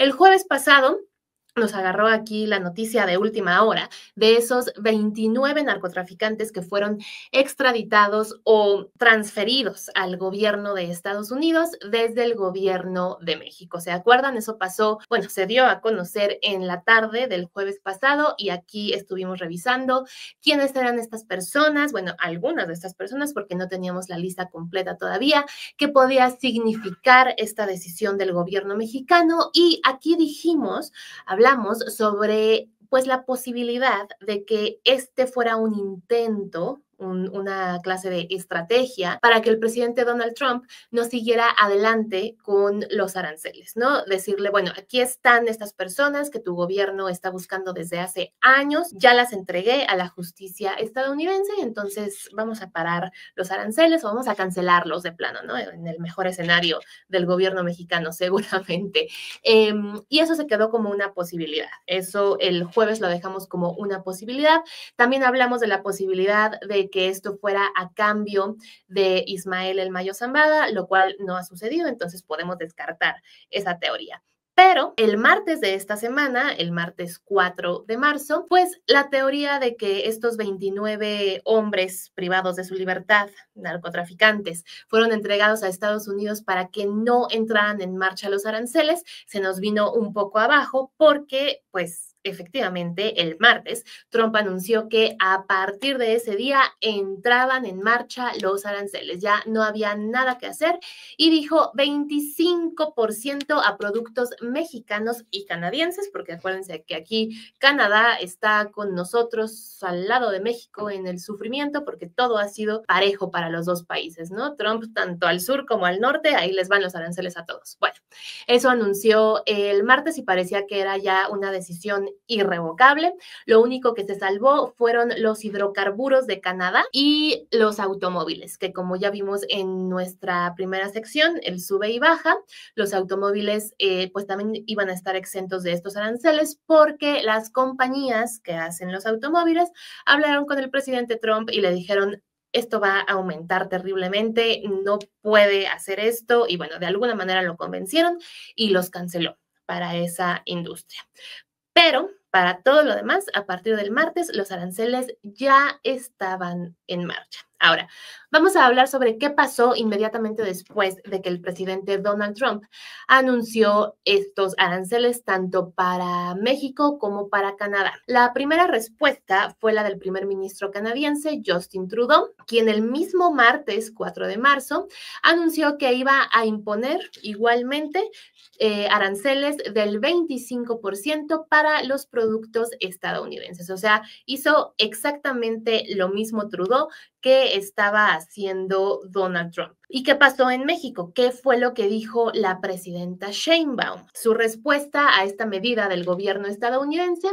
El jueves pasado nos agarró aquí la noticia de última hora de esos 29 narcotraficantes que fueron extraditados o transferidos al gobierno de Estados Unidos desde el gobierno de México. ¿Se acuerdan? Eso pasó, bueno, se dio a conocer en la tarde del jueves pasado y aquí estuvimos revisando quiénes eran estas personas, bueno, algunas de estas personas porque no teníamos la lista completa todavía, qué podía significar esta decisión del gobierno mexicano y aquí hablamos sobre pues la posibilidad de que este fuera un intento, una clase de estrategia para que el presidente Donald Trump no siguiera adelante con los aranceles, ¿no? Decirle, bueno, aquí están estas personas que tu gobierno está buscando desde hace años, ya las entregué a la justicia estadounidense, entonces vamos a parar los aranceles o vamos a cancelarlos de plano, ¿no? En el mejor escenario del gobierno mexicano, seguramente. Y eso se quedó como una posibilidad. Eso el jueves lo dejamos como una posibilidad. También hablamos de la posibilidad de que esto fuera a cambio de Ismael El Mayo Zambada, lo cual no ha sucedido, entonces podemos descartar esa teoría. Pero el martes de esta semana, el martes 4 de marzo, pues la teoría de que estos 29 hombres privados de su libertad, narcotraficantes, fueron entregados a Estados Unidos para que no entraran en marcha los aranceles, se nos vino un poco abajo porque, pues, efectivamente, el martes, Trump anunció que a partir de ese día entraban en marcha los aranceles. Ya no había nada que hacer y dijo 25% a productos mexicanos y canadienses, porque acuérdense que aquí Canadá está con nosotros al lado de México en el sufrimiento, porque todo ha sido parejo para los dos países, ¿no? Trump, tanto al sur como al norte, ahí les van los aranceles a todos. Bueno, eso anunció el martes y parecía que era ya una decisión irrevocable. Lo único que se salvó fueron los hidrocarburos de Canadá y los automóviles, que como ya vimos en nuestra primera sección, el sube y baja, los automóviles pues también iban a estar exentos de estos aranceles porque las compañías que hacen los automóviles hablaron con el presidente Trump y le dijeron, esto va a aumentar terriblemente, no puede hacer esto, y bueno, de alguna manera lo convencieron y los canceló para esa industria. Pero para todo lo demás, a partir del martes, los aranceles ya estaban en marcha. Ahora, vamos a hablar sobre qué pasó inmediatamente después de que el presidente Donald Trump anunció estos aranceles tanto para México como para Canadá. La primera respuesta fue la del primer ministro canadiense, Justin Trudeau, quien el mismo martes 4 de marzo anunció que iba a imponer igualmente aranceles del 25% para los productos estadounidenses. O sea, hizo exactamente lo mismo Trudeau que estaba haciendo Donald Trump. ¿Y qué pasó en México? ¿Qué fue lo que dijo la presidenta Sheinbaum? Su respuesta a esta medida del gobierno estadounidense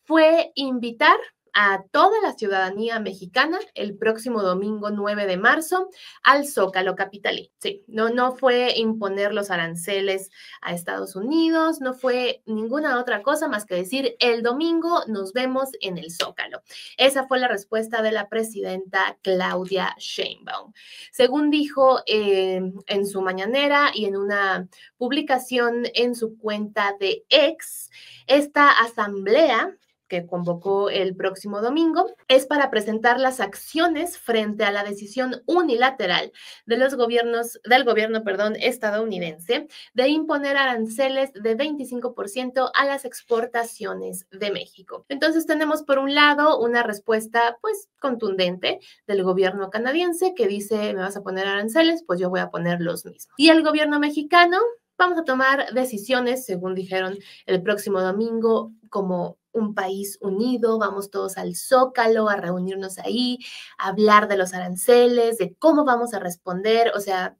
fue invitar a toda la ciudadanía mexicana el próximo domingo 9 de marzo al Zócalo capitalino. Sí, no fue imponer los aranceles a Estados Unidos, no fue ninguna otra cosa más que decir el domingo nos vemos en el Zócalo. Esa fue la respuesta de la presidenta Claudia Sheinbaum. Según dijo en su mañanera y en una publicación en su cuenta de X, esta asamblea que convocó el próximo domingo, es para presentar las acciones frente a la decisión unilateral de los gobiernos, del gobierno, estadounidense de imponer aranceles de 25% a las exportaciones de México. Entonces tenemos por un lado una respuesta pues contundente del gobierno canadiense que dice, me vas a poner aranceles, pues yo voy a poner los mismos. Y el gobierno mexicano, vamos a tomar decisiones, según dijeron el próximo domingo, como un país unido, vamos todos al Zócalo a reunirnos ahí, a hablar de los aranceles, de cómo vamos a responder, o sea,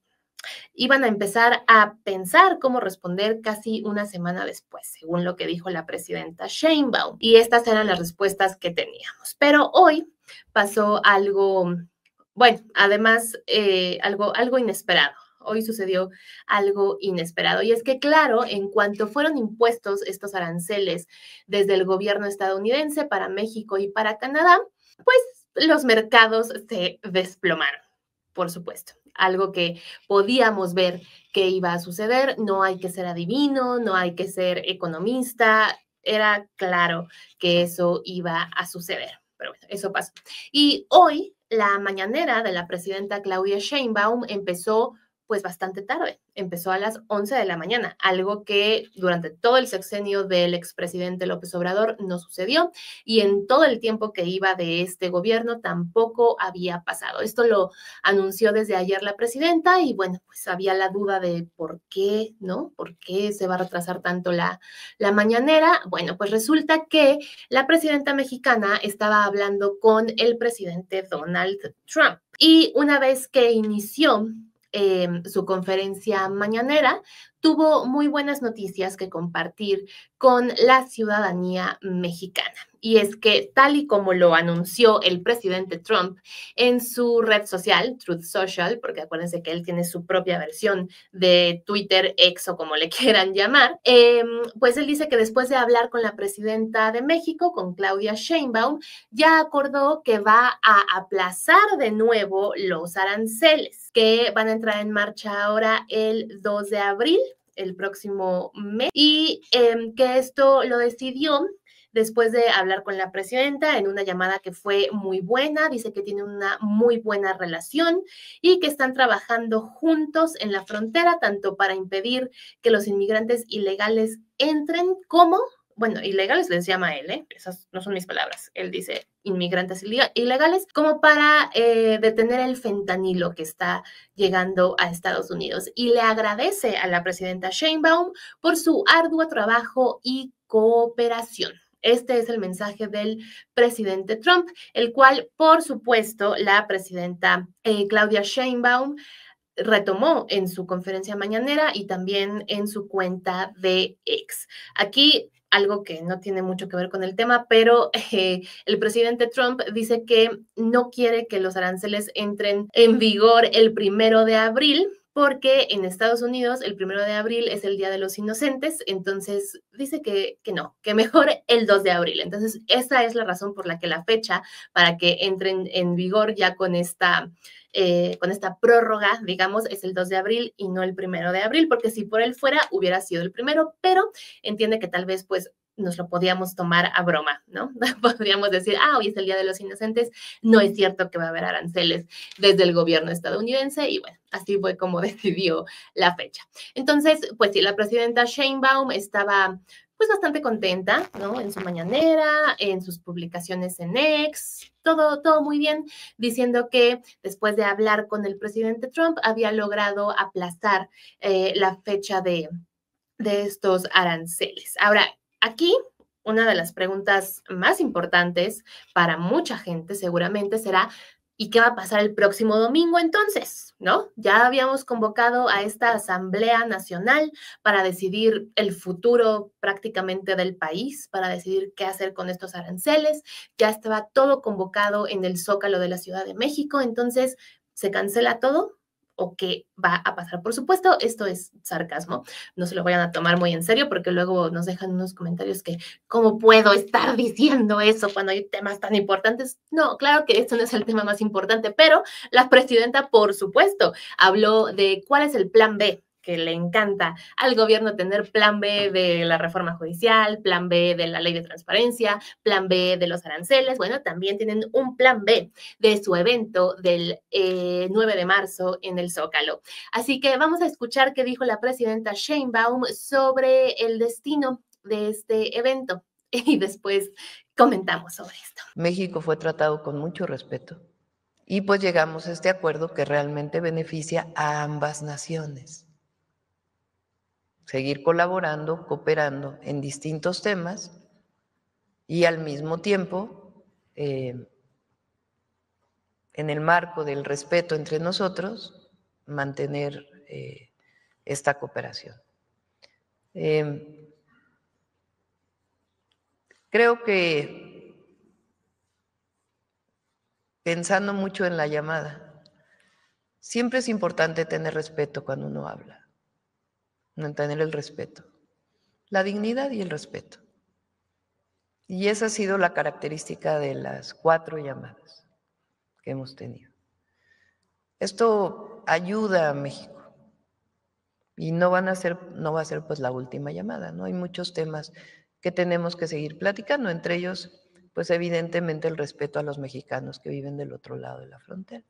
iban a empezar a pensar cómo responder casi una semana después, según lo que dijo la presidenta Sheinbaum. Y estas eran las respuestas que teníamos. Pero hoy pasó algo, bueno, además algo inesperado. Hoy sucedió algo inesperado. Y es que, claro, en cuanto fueron impuestos estos aranceles desde el gobierno estadounidense para México y para Canadá, pues los mercados se desplomaron, por supuesto. algo que podíamos ver que iba a suceder. No hay que ser adivino, no hay que ser economista. Era claro que eso iba a suceder. Pero bueno, eso pasó. Y hoy la mañanera de la presidenta Claudia Sheinbaum empezó pues bastante tarde, empezó a las 11 de la mañana, algo que durante todo el sexenio del expresidente López Obrador no sucedió y en todo el tiempo que iba de este gobierno tampoco había pasado. Esto lo anunció desde ayer la presidenta y bueno, pues había la duda de por qué, ¿no? ¿Por qué se va a retrasar tanto la mañanera? Bueno, pues resulta que la presidenta mexicana estaba hablando con el presidente Donald Trump y una vez que inició su conferencia mañanera, tuvo muy buenas noticias que compartir con la ciudadanía mexicana. Y es que, tal y como lo anunció el presidente Trump en su red social, Truth Social, porque acuérdense que él tiene su propia versión de Twitter, X o como le quieran llamar, pues él dice que después de hablar con la presidenta de México, con Claudia Sheinbaum, ya acordó que va a aplazar de nuevo los aranceles que van a entrar en marcha ahora el 2 de abril, el próximo mes, y que esto lo decidió después de hablar con la presidenta en una llamada que fue muy buena. Dice que tiene una muy buena relación y que están trabajando juntos en la frontera, tanto para impedir que los inmigrantes ilegales entren como, bueno, ilegales les llama él, esas no son mis palabras, él dice inmigrantes ilegales, como para detener el fentanilo que está llegando a Estados Unidos. Y le agradece a la presidenta Sheinbaum por su arduo trabajo y cooperación. Este es el mensaje del presidente Trump, el cual, por supuesto, la presidenta Claudia Sheinbaum retomó en su conferencia mañanera y también en su cuenta de X. Aquí algo que no tiene mucho que ver con el tema, pero el presidente Trump dice que no quiere que los aranceles entren en vigor el 1 de abril, porque en Estados Unidos el 1 de abril es el Día de los Inocentes, entonces dice que no, que mejor el 2 de abril. Entonces, esa es la razón por la que la fecha para que entren en vigor ya con esta prórroga, digamos, es el 2 de abril y no el 1 de abril, porque si por él fuera, hubiera sido el 1, pero entiende que tal vez, pues, nos lo podíamos tomar a broma, ¿no? Podríamos decir, hoy es el Día de los Inocentes, no es cierto que va a haber aranceles desde el gobierno estadounidense, y bueno, así fue como decidió la fecha. Entonces, pues sí, la presidenta Sheinbaum estaba pues bastante contenta, ¿no? En su mañanera, en sus publicaciones en X, todo muy bien, diciendo que después de hablar con el presidente Trump había logrado aplazar la fecha de estos aranceles. Ahora, aquí una de las preguntas más importantes para mucha gente seguramente será, ¿y qué va a pasar el próximo domingo entonces? ¿No? Ya habíamos convocado a esta Asamblea Nacional para decidir el futuro prácticamente del país, para decidir qué hacer con estos aranceles. Ya estaba todo convocado en el Zócalo de la Ciudad de México, entonces, ¿se cancela todo? ¿O qué va a pasar? Por supuesto, esto es sarcasmo, no se lo vayan a tomar muy en serio porque luego nos dejan unos comentarios que, ¿cómo puedo estar diciendo eso cuando hay temas tan importantes? No, claro que esto no es el tema más importante, pero la presidenta, por supuesto, habló de cuál es el plan B, que le encanta al gobierno tener plan B de la reforma judicial, plan B de la ley de transparencia, plan B de los aranceles. Bueno, también tienen un plan B de su evento del 9 de marzo en el Zócalo. Así que vamos a escuchar qué dijo la presidenta Sheinbaum sobre el destino de este evento y después comentamos sobre esto. México fue tratado con mucho respeto y pues llegamos a este acuerdo que realmente beneficia a ambas naciones. Seguir colaborando, cooperando en distintos temas y al mismo tiempo, en el marco del respeto entre nosotros, mantener esta cooperación. Creo que, pensando mucho en la llamada, siempre es importante tener respeto cuando uno habla, mantener el respeto, la dignidad y el respeto. Y esa ha sido la característica de las 4 llamadas que hemos tenido. Esto ayuda a México. Y no va a ser pues la última llamada, ¿no? Hay muchos temas que tenemos que seguir platicando, entre ellos, pues evidentemente el respeto a los mexicanos que viven del otro lado de la frontera.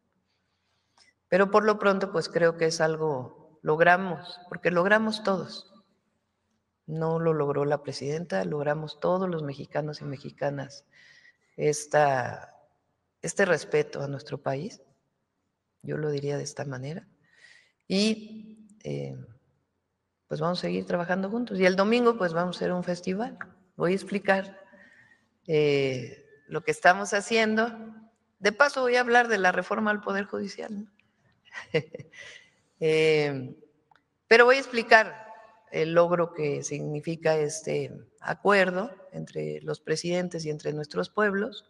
Pero por lo pronto, pues creo que es algo, logramos, porque logramos todos. No lo logró la presidenta, logramos todos los mexicanos y mexicanas este respeto a nuestro país, yo lo diría de esta manera, y pues vamos a seguir trabajando juntos. Y el domingo pues vamos a hacer un festival, voy a explicar lo que estamos haciendo. De paso voy a hablar de la reforma al Poder Judicial, ¿no? Pero voy a explicar el logro que significa este acuerdo entre los presidentes y entre nuestros pueblos,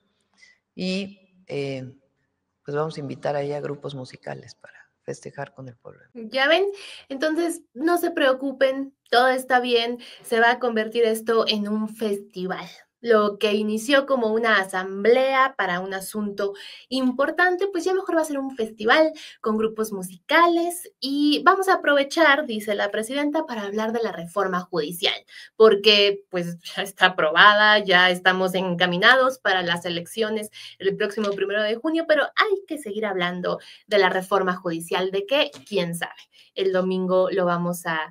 y pues vamos a invitar ahí a grupos musicales para festejar con el pueblo. ¿Ya ven? Entonces, no se preocupen, todo está bien, se va a convertir esto en un festival. Lo que inició como una asamblea para un asunto importante, pues ya mejor va a ser un festival con grupos musicales y vamos a aprovechar, dice la presidenta, para hablar de la reforma judicial, porque pues ya está aprobada, ya estamos encaminados para las elecciones el próximo 1 de junio, pero hay que seguir hablando de la reforma judicial. ¿De qué? ¿Quién sabe? El domingo lo vamos a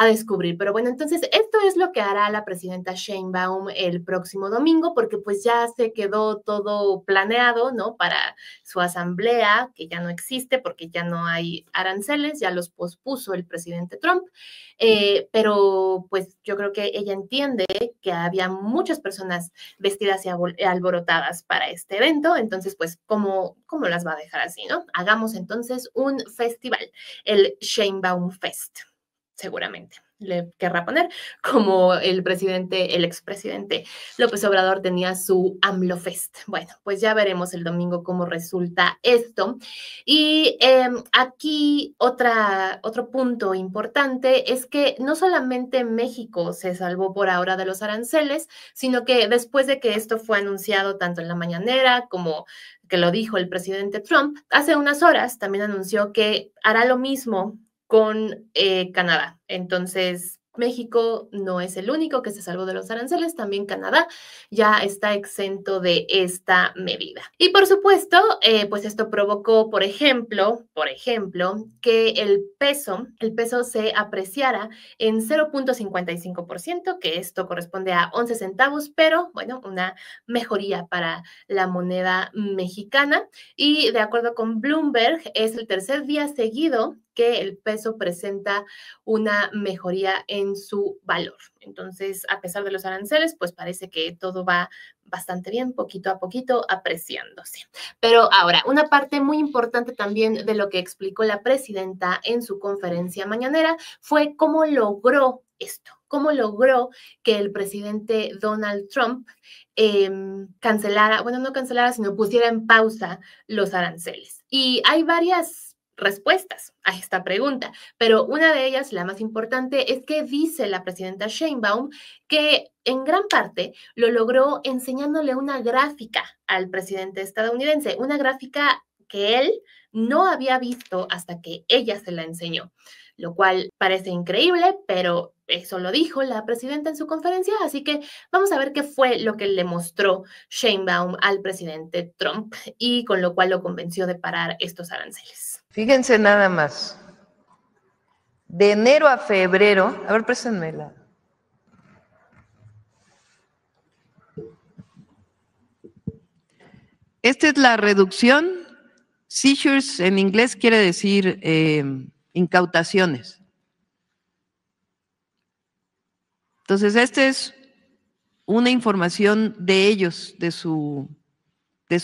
descubrir. Pero bueno, entonces esto es lo que hará la presidenta Sheinbaum el próximo domingo, porque pues ya se quedó todo planeado, ¿no? Para su asamblea, que ya no existe porque ya no hay aranceles, ya los pospuso el presidente Trump, pero pues yo creo que ella entiende que había muchas personas vestidas y alborotadas para este evento, entonces pues ¿cómo las va a dejar así, no? Hagamos entonces un festival, el Sheinbaum Fest. Seguramente le querrá poner, como el expresidente López Obrador tenía su AMLO Fest. Bueno, pues ya veremos el domingo cómo resulta esto. Y aquí otro punto importante es que no solamente México se salvó por ahora de los aranceles, sino que después de que esto fue anunciado tanto en la mañanera como que lo dijo el presidente Trump, hace unas horas también anunció que hará lo mismo con Canadá. Entonces, México no es el único que se salvó de los aranceles, también Canadá ya está exento de esta medida. Y por supuesto, pues esto provocó, por ejemplo, que el peso se apreciara en 0.55%, que esto corresponde a 11 centavos, pero bueno, una mejoría para la moneda mexicana. Y de acuerdo con Bloomberg, es el tercer día seguido que el peso presenta una mejoría en su valor. Entonces, a pesar de los aranceles, pues parece que todo va bastante bien, poquito a poquito apreciándose. Pero ahora, una parte muy importante también de lo que explicó la presidenta en su conferencia mañanera fue cómo logró esto, cómo logró que el presidente Donald Trump no pusiera en pausa los aranceles. Y hay varias respuestas a esta pregunta, pero una de ellas, la más importante, es que dice la presidenta Sheinbaum que en gran parte lo logró enseñándole una gráfica al presidente estadounidense, una gráfica que él no había visto hasta que ella se la enseñó, lo cual parece increíble, pero eso lo dijo la presidenta en su conferencia, así que vamos a ver qué fue lo que le mostró Sheinbaum al presidente Trump y con lo cual lo convenció de parar estos aranceles. Fíjense nada más, de enero a febrero, a ver, préstenmela. Esta es la reducción, seizures en inglés quiere decir incautaciones. Entonces, esta es una información de ellos, de su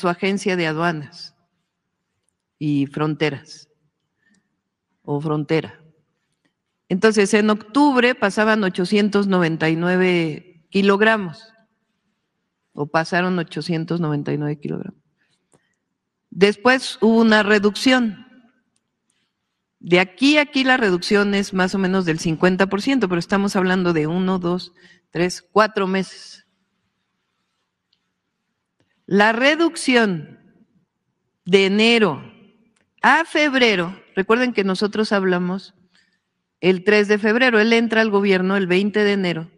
agencia de aduanas y fronteras o frontera. Entonces, en octubre pasaban 899 kilogramos o pasaron 899 kilogramos. Después hubo una reducción. De aquí a aquí la reducción es más o menos del 50%, pero estamos hablando de 1, 2, 3, 4 meses. La reducción de enero a febrero. Recuerden que nosotros hablamos el 3 de febrero, él entra al gobierno el 20 de enero.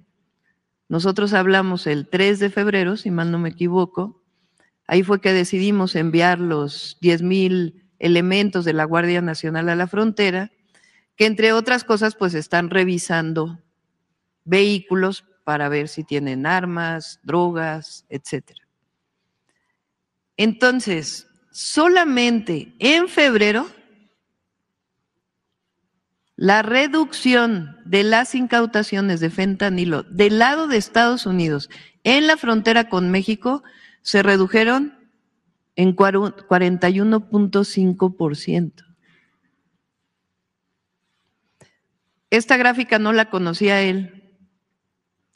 Nosotros hablamos el 3 de febrero, si mal no me equivoco. Ahí fue que decidimos enviar los 10,000 elementos de la Guardia Nacional a la frontera, que entre otras cosas pues están revisando vehículos para ver si tienen armas, drogas, etcétera. Entonces, solamente en febrero, la reducción de las incautaciones de fentanilo del lado de Estados Unidos en la frontera con México se redujeron en 41.5%. Esta gráfica no la conocía él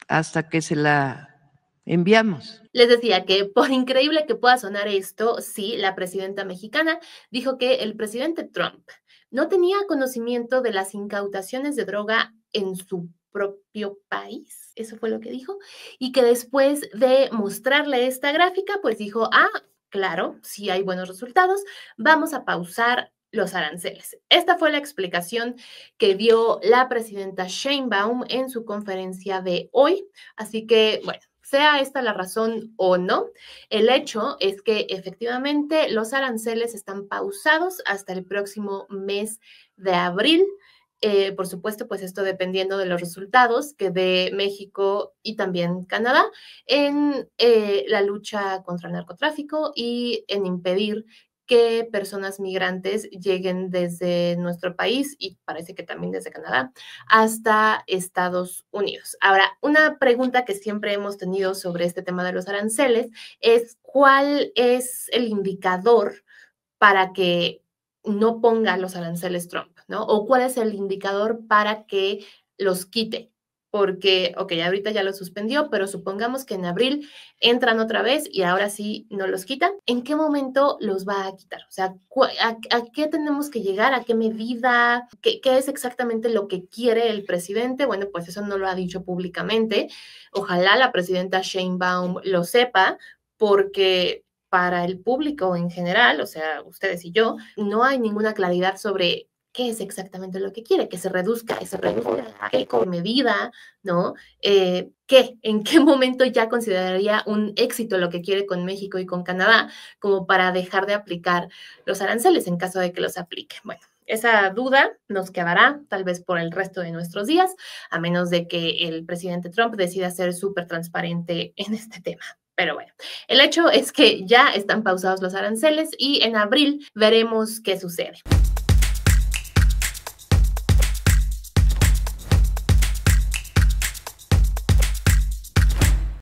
hasta que se la enviamos. Les decía que por increíble que pueda sonar esto, sí, la presidenta mexicana dijo que el presidente Trump no tenía conocimiento de las incautaciones de droga en su propio país, eso fue lo que dijo, y que después de mostrarle esta gráfica, pues dijo, claro, sí hay buenos resultados, vamos a pausar los aranceles. Esta fue la explicación que dio la presidenta Sheinbaum en su conferencia de hoy, así que, bueno, sea esta la razón o no, el hecho es que efectivamente los aranceles están pausados hasta el próximo mes de abril. Por supuesto, pues esto dependiendo de los resultados que dé México y también Canadá en la lucha contra el narcotráfico y en impedir que personas migrantes lleguen desde nuestro país y parece que también desde Canadá hasta Estados Unidos. Ahora, una pregunta que siempre hemos tenido sobre este tema de los aranceles es ¿cuál es el indicador para que no ponga los aranceles Trump, ¿no? O cuál es el indicador para que los quite. Porque, ok, ahorita ya lo suspendió, pero supongamos que en abril entran otra vez y ahora sí no los quitan. ¿En qué momento los va a quitar? O sea, ¿a qué tenemos que llegar? ¿A qué medida? ¿Qué es exactamente lo que quiere el presidente? Bueno, pues eso no lo ha dicho públicamente. Ojalá la presidenta Sheinbaum lo sepa, porque para el público en general, o sea, ustedes y yo, no hay ninguna claridad sobre qué es exactamente lo que quiere, que se reduzca, qué con medida, ¿no? ¿Qué? ¿En qué momento ya consideraría un éxito lo que quiere con México y con Canadá como para dejar de aplicar los aranceles en caso de que los aplique? Bueno, esa duda nos quedará tal vez por el resto de nuestros días, a menos de que el presidente Trump decida ser súper transparente en este tema. Pero bueno, el hecho es que ya están pausados los aranceles y en abril veremos qué sucede.